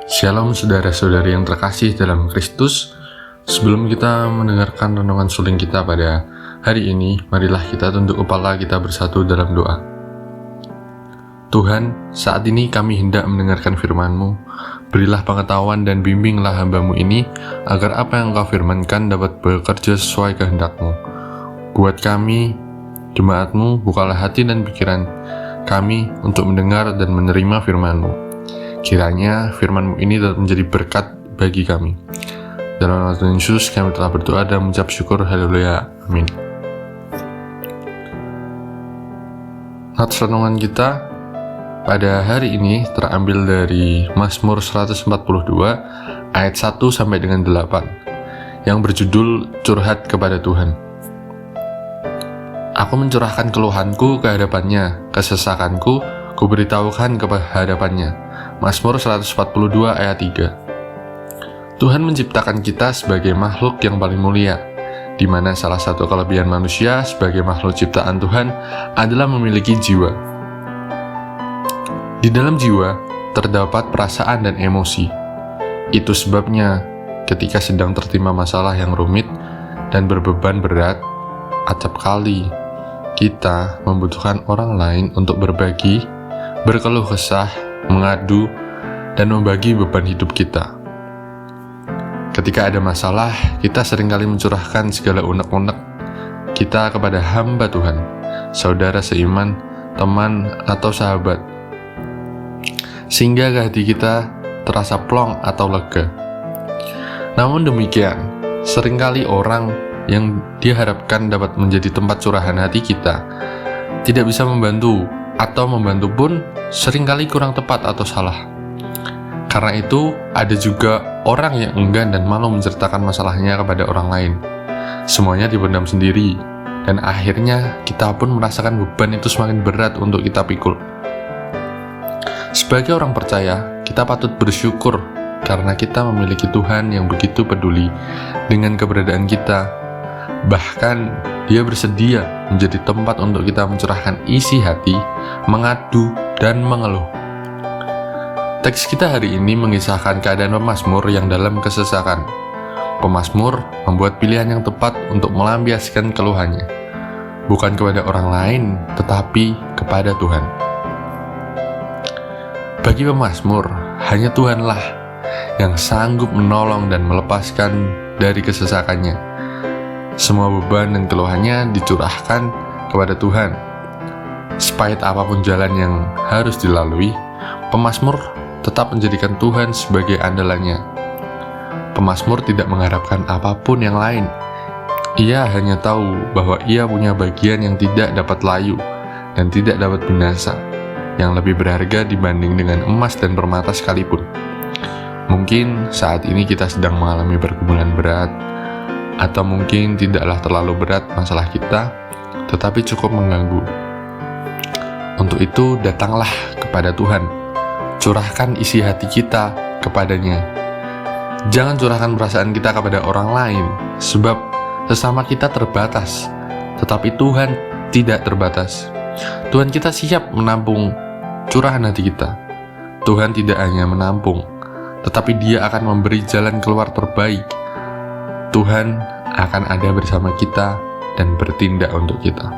Shalom saudara-saudari yang terkasih dalam Kristus. Sebelum kita mendengarkan renungan suling kita pada hari ini, marilah kita tunduk kepala kita bersatu dalam doa. Tuhan, saat ini kami hendak mendengarkan firman-Mu. Berilah pengetahuan dan bimbinglah hamba-Mu ini, agar apa yang Engkau firmankan dapat bekerja sesuai kehendak-Mu. Buat kami, jemaat-Mu, bukalah hati dan pikiran kami untuk mendengar dan menerima firman-Mu. Kiranya firman-Mu ini dapat menjadi berkat bagi kami. Dalam nama Tuhan Yesus kami telah berdoa dan mengucap syukur. Haleluya. Amin. Nats renungan kita pada hari ini terambil dari Mazmur 142 ayat 1 sampai dengan 8 yang berjudul Curhat kepada Tuhan. Aku mencurahkan keluhanku ke hadapannya, kesesakanku kuberitahukan ke hadapannya. Mazmur 142 ayat 3. Tuhan menciptakan kita sebagai makhluk yang paling mulia, di mana salah satu kelebihan manusia sebagai makhluk ciptaan Tuhan adalah memiliki jiwa. Di dalam jiwa terdapat perasaan dan emosi. Itu sebabnya ketika sedang tertimpa masalah yang rumit dan berbeban berat, acap kali kita membutuhkan orang lain untuk berbagi, berkeluh kesah, mengadu, dan membagi beban hidup kita. Ketika ada masalah, kita seringkali mencurahkan segala unek-unek kita kepada hamba Tuhan, saudara seiman, teman, atau sahabat, sehingga hati kita terasa plong atau lega. Namun demikian, seringkali orang yang diharapkan dapat menjadi tempat curahan hati kita tidak bisa membantu, atau membantu pun seringkali kurang tepat atau salah. Karena itu, ada juga orang yang enggan dan malu menceritakan masalahnya kepada orang lain. Semuanya dipendam sendiri, dan akhirnya kita pun merasakan beban itu semakin berat untuk kita pikul. Sebagai orang percaya, kita patut bersyukur karena kita memiliki Tuhan yang begitu peduli dengan keberadaan kita. Bahkan Dia bersedia menjadi tempat untuk kita mencurahkan isi hati, mengadu, dan mengeluh. Teks kita hari ini mengisahkan keadaan pemazmur yang dalam kesesakan. Pemazmur membuat pilihan yang tepat untuk melampiaskan keluhannya, bukan kepada orang lain, tetapi kepada Tuhan. Bagi pemazmur, hanya Tuhanlah yang sanggup menolong dan melepaskan dari kesesakannya. Semua beban dan keluhannya dicurahkan kepada Tuhan. Sepahit apapun jalan yang harus dilalui, pemazmur tetap menjadikan Tuhan sebagai andalannya. Pemazmur tidak mengharapkan apapun yang lain. Ia hanya tahu bahwa ia punya bagian yang tidak dapat layu dan tidak dapat binasa, yang lebih berharga dibanding dengan emas dan permata sekalipun. Mungkin saat ini kita sedang mengalami pergumulan berat, atau mungkin tidaklah terlalu berat masalah kita, tetapi cukup mengganggu. Untuk itu, datanglah kepada Tuhan. Curahkan isi hati kita kepadanya. Jangan curahkan perasaan kita kepada orang lain, sebab sesama kita terbatas, tetapi Tuhan tidak terbatas. Tuhan kita siap menampung curahan hati kita. Tuhan tidak hanya menampung, tetapi Dia akan memberi jalan keluar terbaik. Tuhan akan ada bersama kita dan bertindak untuk kita.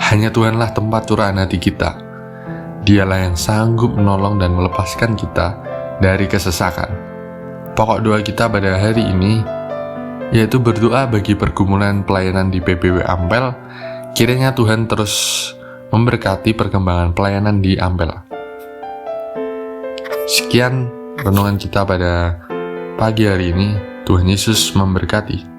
Hanya Tuhanlah tempat curahan hati kita. Dialah yang sanggup menolong dan melepaskan kita dari kesesakan. Pokok doa kita pada hari ini yaitu berdoa bagi pergumulan pelayanan di PBW Ampel. Kiranya Tuhan terus memberkati perkembangan pelayanan di Ampel. Sekian renungan kita pada pagi hari ini. Tuhan Yesus memberkati.